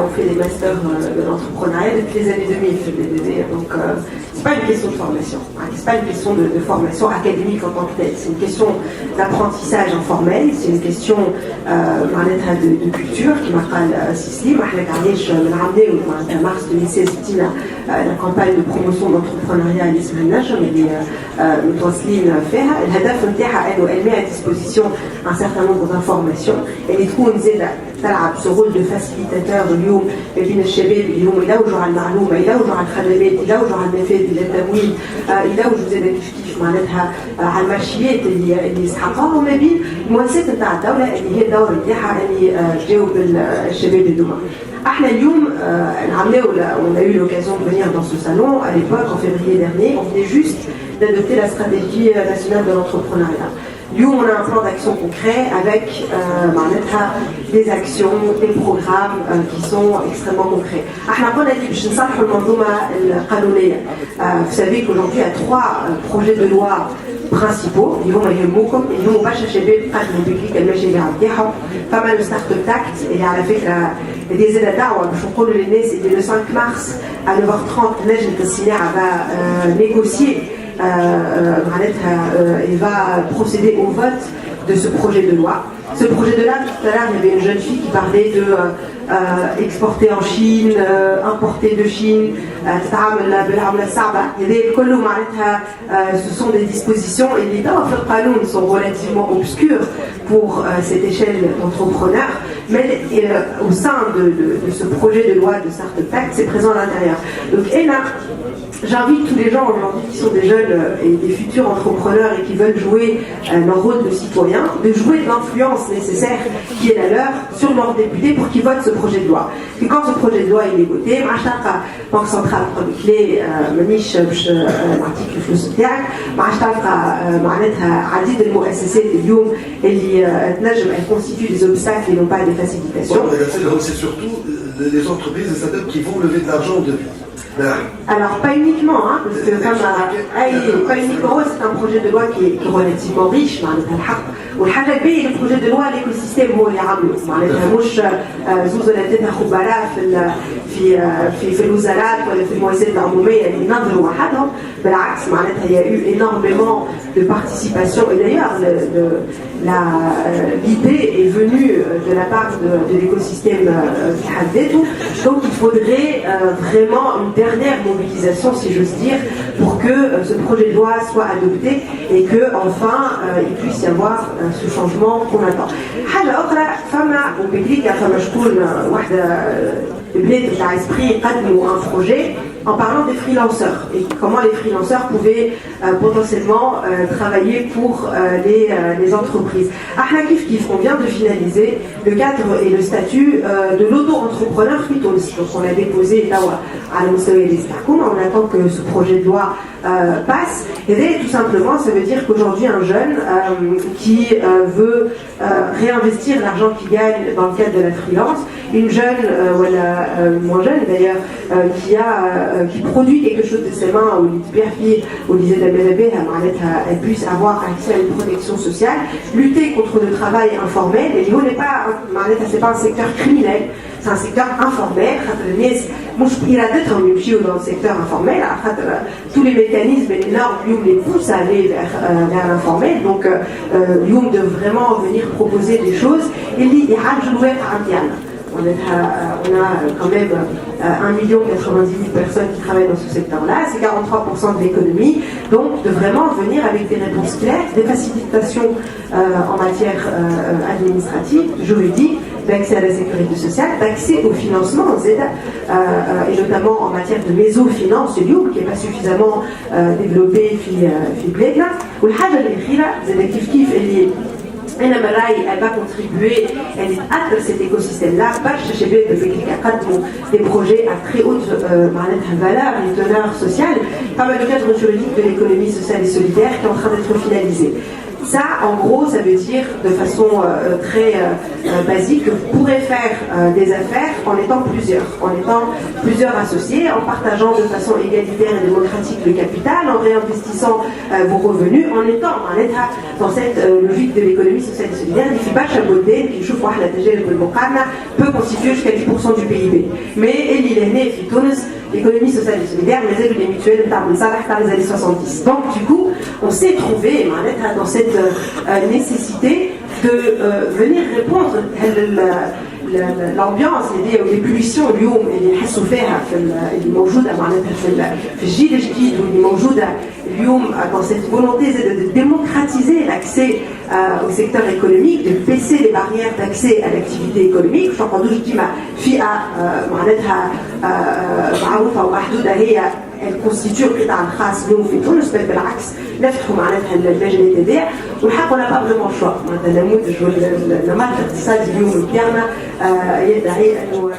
on fait des masters de l'entrepreneuriat depuis les années 2000 sur le BDD, donc c'est pas une question de formation, c'est pas une question de formation académique en tant que telle, c'est une question d'apprentissage informel, c'est une question de culture qui m'a fait Sisli, en mars 2016 la campagne de promotion de l'entrepreneuriat à l'Ismaël اللي متواصلين فيها الهدف نتاعها انه elle met à disposition un certain nombre d'informations اللي تكون زاده تلعب ce rôle de facilitateur اليوم بين الشباب اللي هم يلوجوا على المعلومه يلوجوا على الخدمات يلوجوا على النفاذ ديال التمويل يلوجوا زاده كيف معناتها على المارشيات اللي يسحقوها وما بين المؤسسات نتاع الدوله اللي هي الدور نتاعها اللي تجاوب الشباب هذوما. احنا اليوم on a eu l'occasion de venir dans ce salon à l'époque en février dernier, on venait juste d'adopter la stratégie nationale de l'entrepreneuriat. Nous, on a un plan d'action concret avec des actions, des programmes qui sont extrêmement concrets. Vous savez qu'aujourd'hui, il y a 3 projets de loi principaux. Ils vont pas chercher pas mal de start-up tact. Et à la fait des aides à Dawa, c'était le 5 mars à 9h30, le va négocier. Il va procéder au vote de ce projet de loi. Ce projet de loi, tout à l'heure, il y avait une jeune fille qui parlait de exporter en Chine, importer de Chine, ce sont des dispositions et les dons sont relativement obscures pour cette échelle d'entrepreneurs, mais au sein de ce projet de loi de Start-up Tact, c'est présent à l'intérieur. Donc, j'invite tous les gens aujourd'hui qui sont des jeunes et des futurs entrepreneurs et qui veulent jouer leur rôle de citoyen, de jouer de l'influence nécessaire qui est la leur sur leurs députés pour qu'ils votent ce projet de loi. Et quand ce projet de loi il est voté, Banque centrale clé مانيش باش نعطيك الفلوس نتاعك ما عادش تلقى معناتها عديد المؤسسات اليوم اللي تنجم elles constituent des obstacles et non pas des facilitations. C'est surtout les entreprises et startups qui vont lever de l'argent au début. Alors pas uniquement, parce que pas uniquement, c'est un projet de loi qui est relativement riche, والحاجه الباقيه البروجي دو لوا ليكوسيستيم هو اللي عمله معناتها مش زوز ولا ثلاثه خبراء في الوزارات ولا في المؤسسات العموميه اللي نظروا وحدهم بالعكس معناتها il y a eu énormément de participation et d'ailleurs l'idée est venue de la part de l'écosystème في حد ذاته. Donc il faudrait vraiment une dernière mobilisation si j'ose dire pour que ce projet de loi soit adopté et que enfin il puisse y avoir ce changement qu'on attend. حاجة أخرى فما وبكريكا فما شكون واحدة البلاد تاع اسبري قدموا un projet en parlant des freelanceurs et comment les freelanceurs pouvaient potentiellement travailler pour les entreprises. On vient de finaliser le cadre et le statut de l'auto-entrepreneur Fitonis. Donc on a déposé à on attend que ce projet de loi passe. Et tout simplement, ça veut dire qu'aujourd'hui, un jeune qui veut réinvestir l'argent qu'il gagne dans le cadre de la freelance, une jeune, moins jeune d'ailleurs, qui produit quelque chose de ses mains, ou disait la BNB, elle puisse avoir accès à une protection sociale, lutter contre le travail informel. Et l'IO n'est pas, c'est pas un secteur criminel, c'est un secteur informel. Dans le secteur informel, tous les mécanismes et les normes les poussent à aller vers l'informel. Donc, l'IOM de vraiment venir proposer des choses. Et on a quand même 1,090,000 personnes qui travaillent dans ce secteur-là, c'est 43% de l'économie, donc de vraiment venir avec des réponses claires, des facilitations en matière administrative, juridique, d'accès à la sécurité sociale, d'accès au financement, et notamment en matière de mésofinance, qui n'est pas suffisamment développé ou le حاجة الأخيرة زي كيف اللي أنا براي elle va contribuer, elle est à cet écosystème-là, des projets à très haute valeur et teneur sociale, pas mal de cadre juridique de l'économie sociale et solidaire qui est en train d'être finalisé. Ça, en gros, ça veut dire de façon très basique que vous pourrez faire des affaires en étant plusieurs associés, en partageant de façon égalitaire et démocratique le capital, en réinvestissant vos revenus, en étant dans cette logique de l'économie sociale et solidaire. Peut constituer jusqu'à 10% du PIB. Mais l'économie sociale et solidaire, les mutuelles dans les années 70. Donc, du coup, on s'est trouvé dans cette nécessité de venir répondre à l'ambiance والبوليسيون اليوم اللي يحسوا فيها اللي موجوده معناتها في الجيل الجديد واللي موجوده اليوم dans cette volonté de démocratiser l'accès au secteur économique, de baisser les barrières d'accès à l'activité économique. Je crois que ديما فئه معناتها معروفه ومحدوده هي elle constitue القطاع الخاص اليوم في تونس، بل بالعكس نفتحوا معناتها اللجنه تبيع والحق ولا با فريمون شوا معناتها النموذج والنمط الاقتصادي اليوم بتاعنا يدعي انه